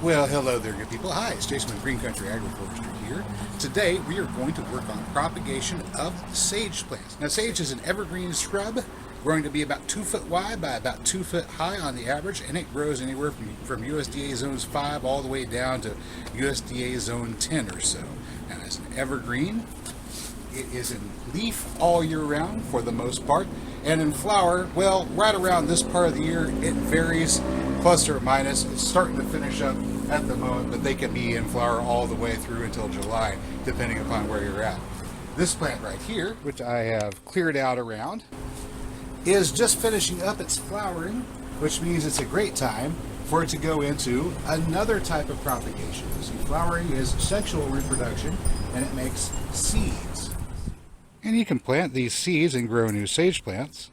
Well, hello there, good people. Hi, it's Jason with Green Country Agroforestry here. Today, we are going to work on propagation of sage plants. Now, sage is an evergreen shrub, growing to be about 2 foot wide by about 2 foot high on the average, and it grows anywhere from USDA zones 5 all the way down to USDA zone 10 or so. Now, as an evergreen, it is in leaf all year round for the most part, and in flower, well, right around this part of the year, it varies, plus or minus. It's starting to finish up at the moment, but they can be in flower all the way through until July, depending upon where you're at. This plant right here, which I have cleared out around, is just finishing up its flowering, which means it's a great time for it to go into another type of propagation. See, flowering is sexual reproduction, and it makes seeds. And you can plant these seeds and grow new sage plants,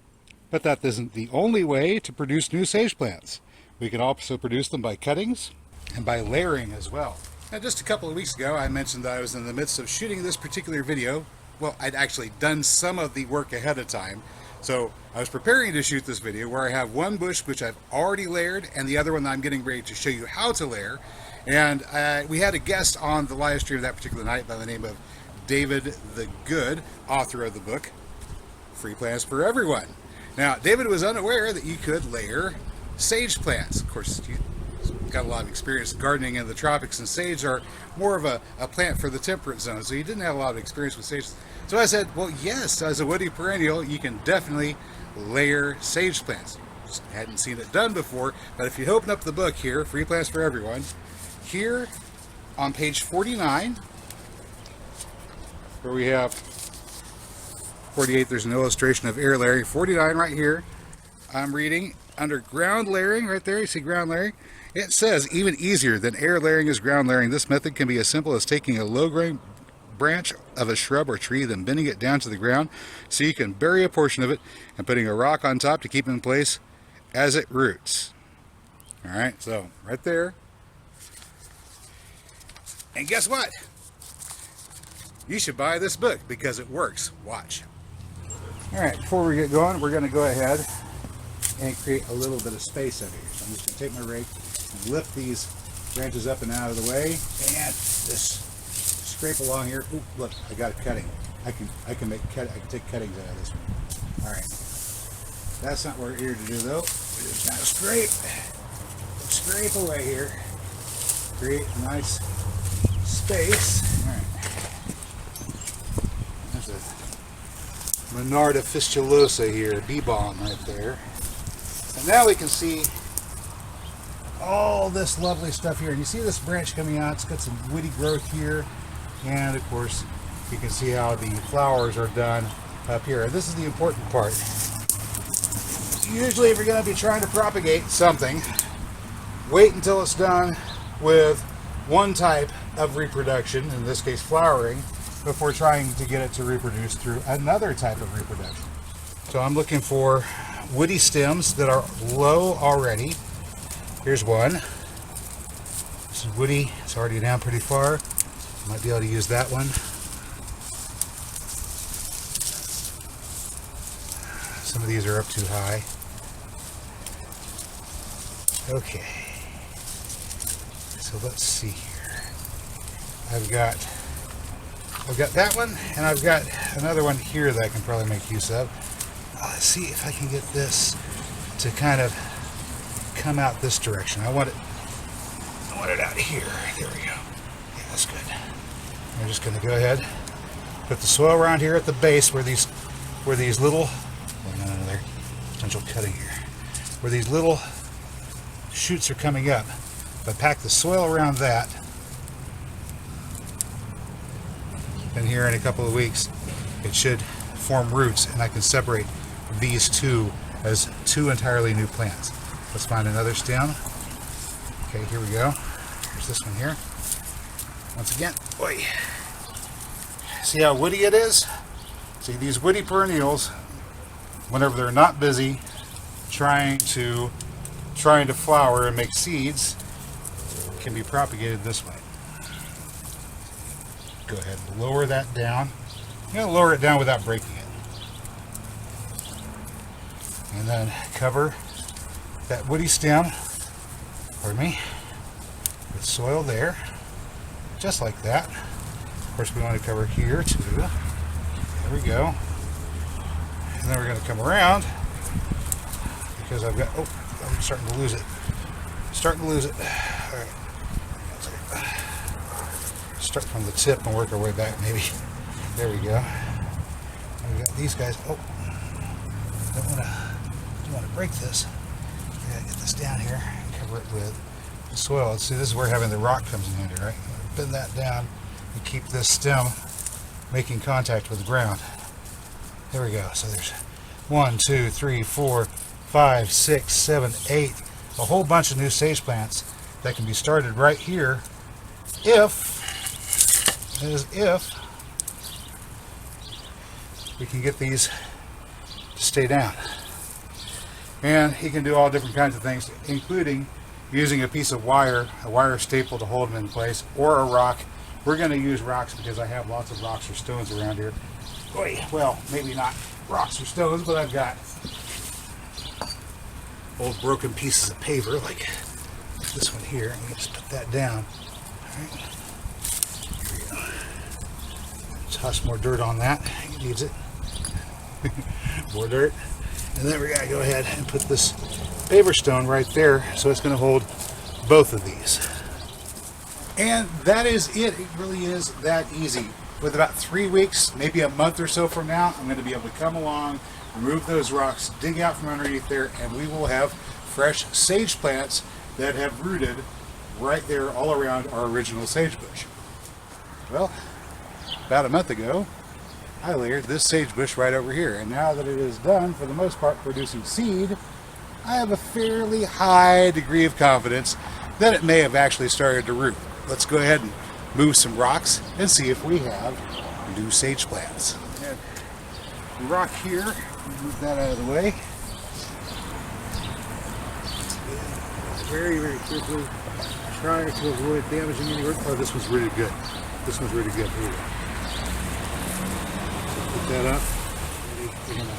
but that isn't the only way to produce new sage plants. We can also produce them by cuttings and by layering as well. Now, just a couple of weeks ago, I mentioned that I was in the midst of shooting this particular video. Well, I'd actually done some of the work ahead of time. So I was preparing to shoot this video where I have one bush which I've already layered and the other one that I'm getting ready to show you how to layer. And we had a guest on the live stream that particular night by the name of David the Good, author of the book, Free Plants for Everyone. Now, David was unaware that you could layer sage plants. Of course, he's got a lot of experience gardening in the tropics, and sage are more of a plant for the temperate zone, so he didn't have a lot of experience with sage. So I said, well, yes, as a woody perennial, you can definitely layer sage plants. Just hadn't seen it done before, but if you open up the book here, Free Plants for Everyone, here on page 49, where we have 48, there's an illustration of air layering. 49 right here, I'm reading under ground layering right there. You see ground layering? It says, even easier than air layering is ground layering. This method can be as simple as taking a low-growing branch of a shrub or tree, then bending it down to the ground so you can bury a portion of it and putting a rock on top to keep it in place as it roots. All right, so right there. And guess what? You should buy this book because it works. Watch. All right, before we get going, we're going to go ahead and create a little bit of space over here. So I'm just going to take my rake and lift these branches up and out of the way, and just scrape along here. Ooh, look, I got a cutting. I can take cuttings out of this one. All right, that's not what we're here to do though. We're just going to scrape away here, create a nice space. All right. There's a Monarda fistulosa here, bee balm right there. And now we can see all this lovely stuff here. And you see this branch coming out, it's got some woody growth here. And of course, you can see how the flowers are done up here. And this is the important part. Usually if you're going to be trying to propagate something, wait until it's done with one type of reproduction, in this case flowering, before trying to get it to reproduce through another type of reproduction. So I'm looking for woody stems that are low already. Here's one. This is woody. It's already down pretty far. Might be able to use that one. Some of these are up too high. Okay. So let's see here. I've got that one, and I've got another one here that I can probably make use of. Let's see if I can get this to kind of come out this direction. I want it out here. There we go. Yeah, that's good. I'm just going to go ahead, put the soil around here at the base where these little, another potential cutting here, where these little shoots are coming up. If I pack the soil around that, then here in a couple of weeks, it should form roots, and I can separate these two as two entirely new plants. Let's find another stem. Okay, here we go. Here's this one here. Once again, boy. See how woody it is? See, these woody perennials, whenever they're not busy trying to flower and make seeds, can be propagated this way. Go ahead and lower that down. You gotta lower it down without breaking it. And then cover that woody stem, pardon me, with the soil there, just like that. Of course, we want to cover here too. There we go. And then we're going to come around because I've got, oh, I'm starting to lose it. Starting to lose it. All right. Start from the tip and work our way back, maybe. There we go. And we got these guys. Oh, don't want to break this. I gotta get this down here and cover it with the soil. See, this is where having the rock comes in handy, right? Bend that down and keep this stem making contact with the ground. There we go. So there's 1, 2, 3, 4, 5, 6, 7, 8. A whole bunch of new sage plants that can be started right here if we can get these to stay down. And he can do all different kinds of things, including using a piece of wire, a wire staple to hold them in place, or a rock. We're going to use rocks because I have lots of rocks or stones around here. Oy, well, maybe not rocks or stones, but I've got old broken pieces of paver, like this one here. I'm going to just put that down. All right. Here we go. Toss more dirt on that. He needs it. More dirt. And then we got to go ahead and put this paver stone right there, so it's going to hold both of these. And that is it. It really is that easy. With about 3 weeks, maybe a month or so from now, I'm going to be able to come along, remove those rocks, dig out from underneath there, and we will have fresh sage plants that have rooted right there all around our original sage bush. Well, about a month ago, I layered this sage bush right over here, and now that it is done, for the most part, producing seed, I have a fairly high degree of confidence that it may have actually started to root. Let's go ahead and move some rocks and see if we have new sage plants. The rock here, move that out of the way. Very, very carefully try to avoid damaging any root. Oh, this one's really good. This one's really good. Here we go. Put that up. We're going to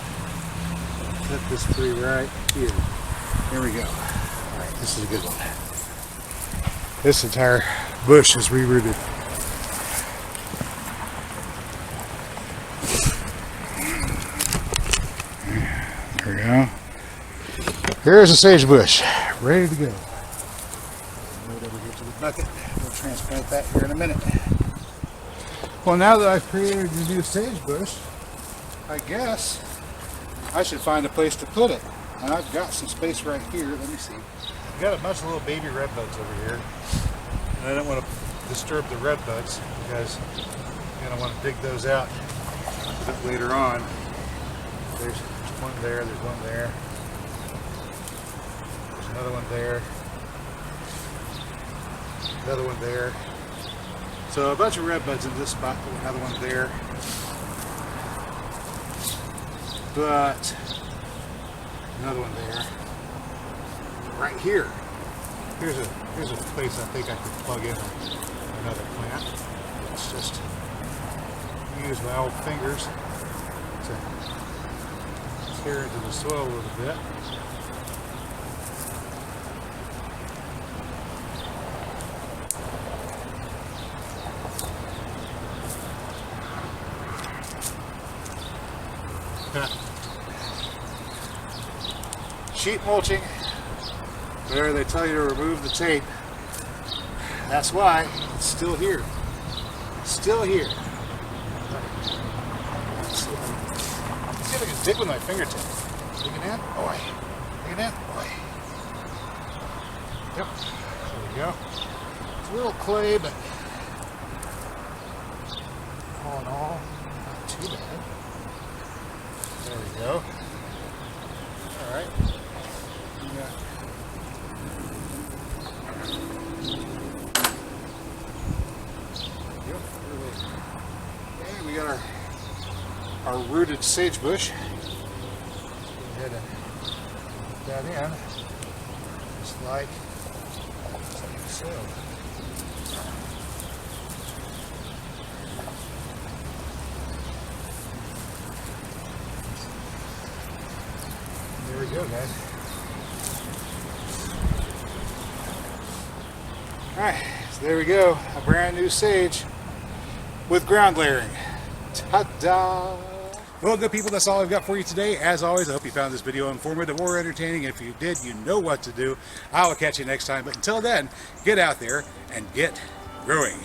cut this tree right here. There we go. All right, this is a good one. This entire bush is re-rooted. There we go. Here's a sage bush, ready to go. Right over here to the bucket. We'll transplant that here in a minute. Well, now that I've created a new sage bush, I guess I should find a place to put it. And I've got some space right here. Let me see. I've got a bunch of little baby redbuds over here. And I don't want to disturb the redbuds because I'm going to want to dig those out a bit later on. There's one there, there's one there. There's another one there. Another one there. So a bunch of redbuds in this spot, another one there. But another one there. Right here. Here's a place I think I could plug in another plant. Let's just use my old fingers to tear into the soil a little bit. Sheet mulching, where they tell you to remove the tape. That's why it's still here. Still here. Let's see if I can dig with my fingertip. Dig it in. Boy. Dig it in. Boy. Yep. There we go. It's a little clay, but all in all, not too bad. There we go. All right. Okay, we got our rooted sage bush. Go ahead and put that in, just like so. There we go, guys. Alright, so there we go. A brand new sage with ground layering. Ta-da! Well, good people, that's all I've got for you today. As always, I hope you found this video informative or entertaining. If you did, you know what to do. I will catch you next time. But until then, get out there and get growing.